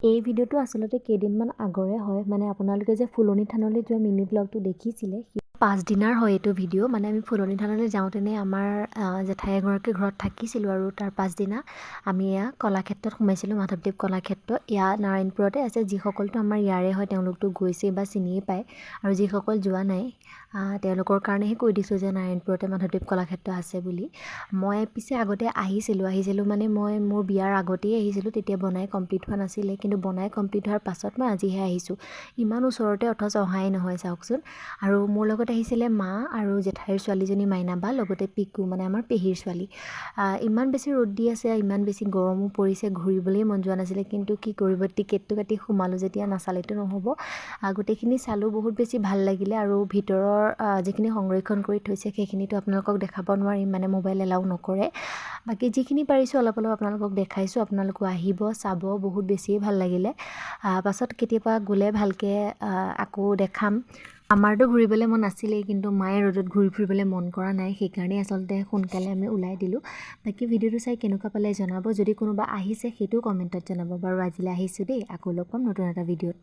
এই ভিডিঅ'টো আচলতে কেইদিনমান আগৰে হয়, মানে আপোনালোকে যে ফুলনি থানলৈ যোৱা মিনি ব্লগটো দেখিছিলে, 5 দিনৰ হয় এইটো ভিডিঅ'। মানে আমি ফুলনি থানলৈ যাওঁতেনে আমাৰ জেঠাই এগৰাকী ঘৰত থাকিছিলোঁ আৰু তাৰ পাছদিনা আমি এয়া কলাক্ষেত্ৰত সোমাইছিলোঁ, মাধৱদেৱ কলাক্ষেত্ৰ। এয়া নাৰায়ণপুৰতে আছে। যিসকলতো আমাৰ ইয়াৰে হয় তেওঁলোকতো গৈছেই বা চিনিয়ে পায়, আৰু যিসকল যোৱা নাই তেওঁলোকৰ কাৰণেহে কৈ দিছোঁ যে নাৰায়ণপুৰতে মাধৱদেৱ কলাক্ষেত্ৰ আছে বুলি। মই পিছে আগতে আহিছিলোঁ মানে মই মোৰ বিয়াৰ আগতেই আহিছিলোঁ, তেতিয়া বনাই কমপ্লিট হোৱা নাছিলে, কিন্তু বনাই কমপ্লিট হোৱাৰ পাছত মই আজিহে আহিছোঁ। ইমান ওচৰতে অথচ অহাই নহয় চাওকচোন। আৰু মোৰ লগত আহিছিলে মা আৰু জেঠাইৰ ছোৱালীজনী মাইনা বা, লগতে পিকু মানে আমাৰ পেহীৰ ছোৱালী। ইমান বেছি ৰ'দ দি আছে, ইমান বেছি গৰমো পৰিছে, ঘূৰিবলৈ মন যোৱা নাছিলে, কিন্তু কি কৰিব, টিকেটটো কাটি সোমালোঁ যেতিয়া নাচালেতো নহ'ব। গোটেইখিনি চালোঁ, বহুত বেছি ভাল লাগিলে। আৰু ভিতৰৰ যিখিনি সংৰক্ষণ কৰি থৈছে সেইখিনিতো আপোনালোকক দেখাব নোৱাৰিম, মানে মোবাইল এলাউ নকৰে। বাকী যিখিনি পাৰিছোঁ অলপ অলপ আপোনালোকক দেখাইছোঁ। আপোনালোকো আহিব, চাব, বহুত বেছিয়ে ভাল লাগিলে। পাছত কেতিয়াবা গ'লে ভালকৈ আকৌ দেখাম। আমাৰতো ঘূৰিবলৈ মন আছিলেই, কিন্তু মায়ে ৰ'দত ঘূৰি ফুৰিবলৈ মন কৰা নাই, সেইকাৰণেই আচলতে সোনকালে আমি ওলাই দিলোঁ। বাকী ভিডিঅ'টো চাই কেনেকুৱা পালে জনাব, যদি কোনোবা আহিছে সেইটোও কমেণ্টত জনাব। বাৰু আজিলৈ আহিছোঁ দেই, আকৌ লগ পাম নতুন এটা ভিডিঅ'ত।